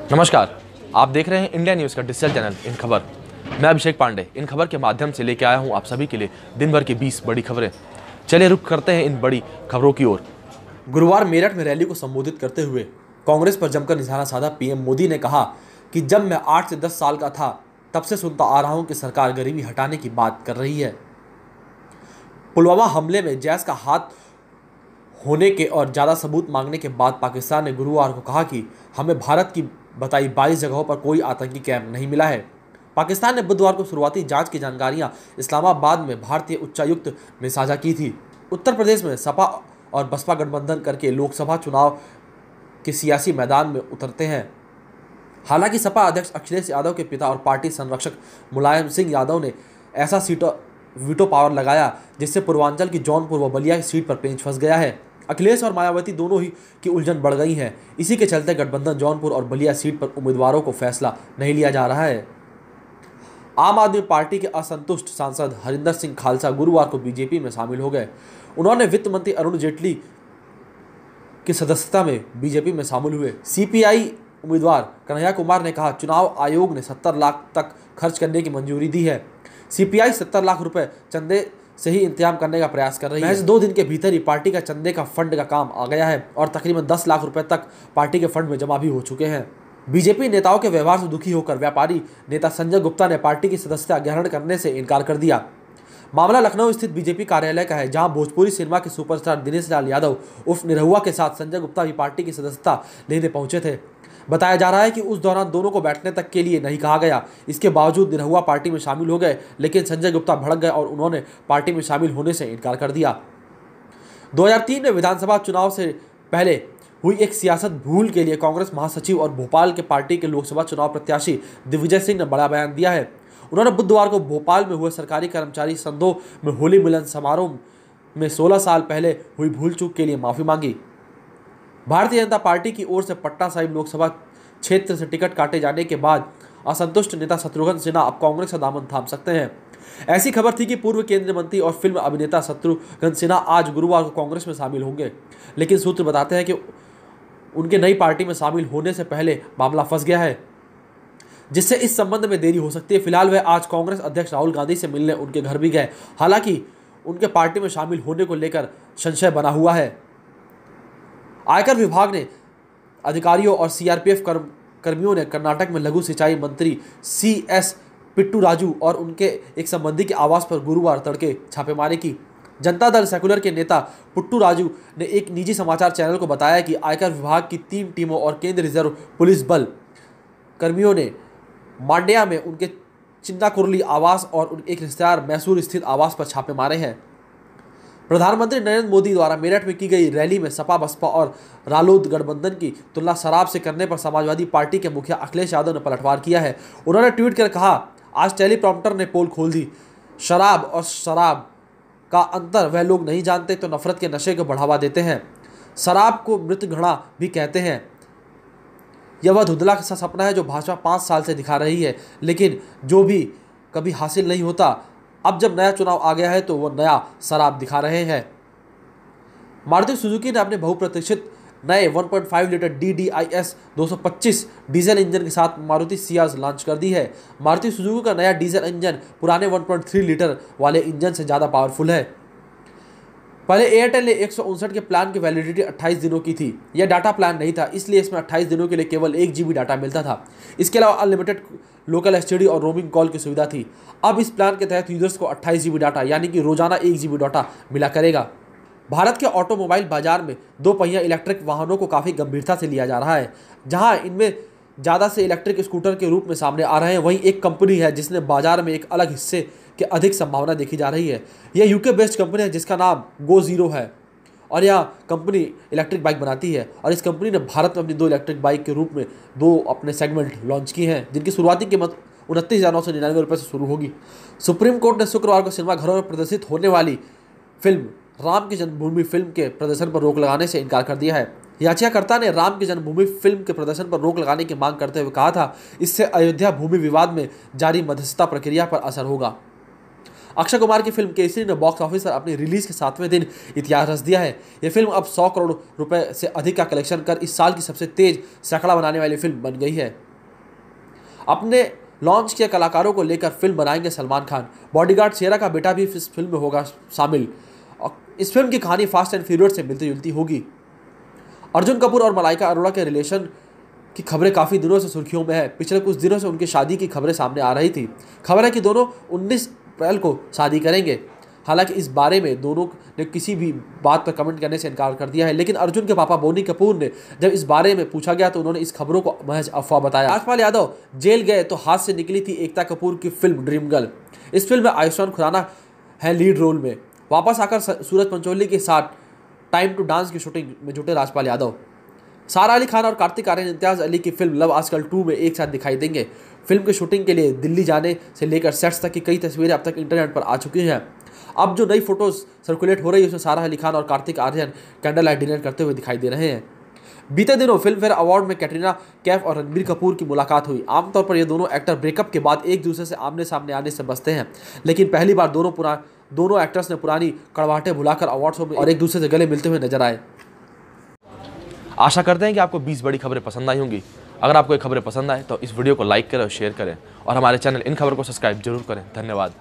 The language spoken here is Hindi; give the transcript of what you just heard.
नमस्कार, आप देख रहे हैं इंडिया न्यूज़ का डिजिटल चैनल इन खबर। मैं अभिषेक पांडे इन खबर के माध्यम से लेके आया हूं आप सभी के लिए दिन भर की 20 बड़ी खबरें। चलिए रुक करते हैं इन बड़ी खबरों की ओर। गुरुवार मेरठ में रैली को संबोधित करते हुए कांग्रेस पर जमकर निशाना साधा पीएम मोदी ने कहा कि जब मैं 8 से 10 साल का था तब से सुनता आ रहा हूं कि सरकार गरीबी हटाने की बात कर रही है। पुलवामा हमले में जैश का हाथ होने के और ज़्यादा सबूत मांगने के बाद पाकिस्तान ने गुरुवार को कहा कि हमें भारत की बताई 22 जगहों पर कोई आतंकी कैंप नहीं मिला है। पाकिस्तान ने बुधवार को शुरुआती जांच की जानकारियां इस्लामाबाद में भारतीय उच्चायुक्त में साझा की थी। उत्तर प्रदेश में सपा और बसपा गठबंधन करके लोकसभा चुनाव के सियासी मैदान में उतरते हैं। हालांकि सपा अध्यक्ष अखिलेश यादव के पिता और पार्टी संरक्षक मुलायम सिंह यादव ने ऐसा वीटो पावर लगाया जिससे पूर्वांचल की जौनपुर व बलिया सीट पर पेंच फंस गया है। अखिलेश और मायावती दोनों ही की उलझन बढ़ गई है। इसी के चलते गठबंधन जौनपुर और बलिया सीट पर उम्मीदवारों को फैसला नहीं लिया जा रहा है। आम आदमी पार्टी के असंतुष्ट सांसद हरिंदर सिंह खालसा गुरुवार को बीजेपी में शामिल हो गए। उन्होंने वित्त मंत्री अरुण जेटली की सदस्यता में बीजेपी में शामिल हुए। सीपीआई उम्मीदवार कन्हैया कुमार ने कहा, चुनाव आयोग ने 70 लाख तक खर्च करने की मंजूरी दी है। सीपीआई 70 लाख रुपए चंदे से ही इंतजाम करने का प्रयास कर रही है। महज 2 दिन के भीतर ही पार्टी का चंदे का फंड का काम आ गया है और तकरीबन 10 लाख रुपए तक पार्टी के फंड में जमा भी हो चुके हैं। बीजेपी नेताओं के व्यवहार से दुखी होकर व्यापारी नेता संजय गुप्ता ने पार्टी की सदस्यता ग्रहण करने से इनकार कर दिया। मामला लखनऊ स्थित बीजेपी कार्यालय का है, जहां भोजपुरी सिनेमा के सुपरस्टार दिनेश लाल यादव उर्फ निरहुआ के साथ संजय गुप्ता भी पार्टी की सदस्यता लेने पहुंचे थे। बताया जा रहा है कि उस दौरान दोनों को बैठने तक के लिए नहीं कहा गया। इसके बावजूद निरहुआ पार्टी में शामिल हो गए, लेकिन संजय गुप्ता भड़क गए और उन्होंने पार्टी में शामिल होने से इनकार कर दिया। 2003 में विधानसभा चुनाव से पहले हुई एक सियासत भूल के लिए कांग्रेस महासचिव और भोपाल के पार्टी के लोकसभा चुनाव प्रत्याशी दिग्विजय सिंह ने बड़ा बयान दिया है। उन्होंने बुधवार को भोपाल में हुए सरकारी कर्मचारी संदोह में होली मिलन समारोह में 16 साल पहले हुई भूल चूक के लिए माफी मांगी। भारतीय जनता पार्टी की ओर से पटना साहिब लोकसभा क्षेत्र से टिकट काटे जाने के बाद असंतुष्ट नेता शत्रुघ्न सिन्हा अब कांग्रेस का दामन थाम सकते हैं। ऐसी खबर थी कि पूर्व केंद्रीय मंत्री और फिल्म अभिनेता शत्रुघ्न सिन्हा आज गुरुवार को कांग्रेस में शामिल होंगे, लेकिन सूत्र बताते हैं कि उनके नई पार्टी में शामिल होने से पहले मामला फंस गया है, जिससे इस संबंध में देरी हो सकती है। फिलहाल वे आज कांग्रेस अध्यक्ष राहुल गांधी से मिलने उनके घर भी गए। हालांकि उनके पार्टी में शामिल होने को लेकर संशय बना हुआ है। आयकर विभाग ने अधिकारियों और सीआरपीएफ कर्मियों ने कर्नाटक में लघु सिंचाई मंत्री सीएस पिट्टूराजू और उनके एक संबंधी के आवास पर गुरुवार तड़के छापेमारी की। जनता दल सेकुलर के नेता पुट्टूराजू ने एक निजी समाचार चैनल को बताया कि आयकर विभाग की 3 टीमों और केंद्रीय रिजर्व पुलिस बल कर्मियों ने मांड्या में उनके चिन्नाकुरली आवास और एक रिश्तेदार मैसूर स्थित आवास पर छापे मारे हैं। प्रधानमंत्री नरेंद्र मोदी द्वारा मेरठ में की गई रैली में सपा बसपा और रालोद गठबंधन की तुलना शराब से करने पर समाजवादी पार्टी के मुखिया अखिलेश यादव ने पलटवार किया है। उन्होंने ट्वीट कर कहा, आज टेलीप्रॉम्प्टर ने पोल खोल दी। शराब और शराब का अंतर वह लोग नहीं जानते तो नफरत के नशे को बढ़ावा देते हैं। शराब को मृत घड़ा भी कहते हैं। यह वह धुंधला सा सपना है जो भाजपा 5 साल से दिखा रही है, लेकिन जो भी कभी हासिल नहीं होता। अब जब नया चुनाव आ गया है तो वो नया शराब दिखा रहे हैं। मारुति सुजुकी ने अपने बहुप्रतीक्षित नए 1.5 लीटर DDIS 225 डीजल इंजन के साथ मारुति सियाज लॉन्च कर दी है। मारुति सुजुकी का नया डीजल इंजन पुराने 1.3 लीटर वाले इंजन से ज़्यादा पावरफुल है। पहले एयरटेल ने 159 के प्लान की वैलिडिटी 28 दिनों की थी। यह डाटा प्लान नहीं था, इसलिए इसमें 28 दिनों के लिए केवल 1 GB डाटा मिलता था। इसके अलावा अनलिमिटेड लोकल एसटीडी और रोमिंग कॉल की सुविधा थी। अब इस प्लान के तहत यूजर्स को 28 GB डाटा यानी कि रोजाना 1 GB डाटा मिला करेगा। भारत के ऑटोमोबाइल बाजार में 2 पहिया इलेक्ट्रिक वाहनों को काफ़ी गंभीरता से लिया जा रहा है। जहां इनमें ज़्यादा से इलेक्ट्रिक स्कूटर के रूप में सामने आ रहे हैं, वहीं एक कंपनी है जिसने बाजार में एक अलग हिस्से के अधिक संभावना देखी जा रही है। यह यूके बेस्ड कंपनी है जिसका नाम GoZero है और यह कंपनी इलेक्ट्रिक बाइक बनाती है। और इस कंपनी ने भारत में अपनी 2 इलेक्ट्रिक बाइक के रूप में 2 अपने सेगमेंट लॉन्च किए हैं, जिनकी शुरुआती कीमत 29,999 रुपये से शुरू होगी। सुप्रीम कोर्ट ने शुक्रवार को सिनेमाघरों में प्रदर्शित होने वाली फिल्म राम की जन्मभूमि फिल्म के प्रदर्शन पर रोक लगाने से इनकार कर दिया है। याचिकाकर्ता ने राम की जन्मभूमि फिल्म के प्रदर्शन पर रोक लगाने की मांग करते हुए कहा था, इससे अयोध्या भूमि विवाद में जारी मध्यस्थता प्रक्रिया पर असर होगा। अक्षय कुमार की फिल्म केसरी ने बॉक्स ऑफिस पर अपनी रिलीज के 7वें दिन इतिहास रच दिया है। यह फिल्म अब 100 करोड़ रुपए से अधिक का कलेक्शन कर इस साल की सबसे तेज सैकड़ा बनाने वाली फिल्म बन गई है। अपने लॉन्च किए कलाकारों को लेकर फिल्म बनाएंगे सलमान खान। बॉडीगार्ड शेरा का बेटा भी इस फिल्म में होगा शामिल। इस फिल्म की कहानी फास्ट एंड फ्यूरियस से मिलती जुलती होगी। अर्जुन कपूर और मलाइका अरोड़ा के रिलेशन की खबरें काफ़ी दिनों से सुर्खियों में है। पिछले कुछ दिनों से उनकी शादी की खबरें सामने आ रही थी। खबर है कि दोनों 19 अप्रैल को शादी करेंगे। हालांकि इस बारे में दोनों ने किसी भी बात पर कमेंट करने से इनकार कर दिया है, लेकिन अर्जुन के पापा बोनी कपूर ने जब इस बारे में पूछा गया तो उन्होंने इस खबरों को महज अफवाह बताया। राजपाल यादव जेल गए तो हाथ से निकली थी एकता कपूर की फिल्म ड्रीम गर्ल। इस फिल्म में आयुष्मान खुराना है लीड रोल में। वापस आकर सूरज पंचोली के साथ टाइम टू डांस की शूटिंग में जुटे राजपाल यादव। सारा अली खान और कार्तिक आर्यन इम्तियाज अली की फिल्म लव आजकल 2 में एक साथ दिखाई देंगे। फिल्म की शूटिंग के लिए दिल्ली जाने से लेकर सेट्स तक की कई तस्वीरें अब तक इंटरनेट पर आ चुकी हैं। अब जो नई फोटोज सर्कुलेट हो रही है उसमें सारा अली खान और Kartik Aaryan candle light dinner करते हुए दिखाई दे रहे हैं। बीते दिनों फिल्म फेयर अवार्ड में कैटरीना कैफ और रणबीर कपूर की मुलाकात हुई। आमतौर पर ये दोनों एक्टर ब्रेकअप के बाद एक दूसरे से आमने सामने आने से बचते हैं, लेकिन पहली बार दोनों एक्टर्स ने पुरानी कड़वाहटें भुलाकर अवार्ड शो में और एक दूसरे से गले मिलते हुए नजर आए। आशा करते हैं कि आपको 20 बड़ी खबरें पसंद आई होंगी। अगर आपको ये खबरें पसंद आए तो इस वीडियो को लाइक करें और शेयर करें और हमारे चैनल इन खबर को सब्सक्राइब जरूर करें। धन्यवाद।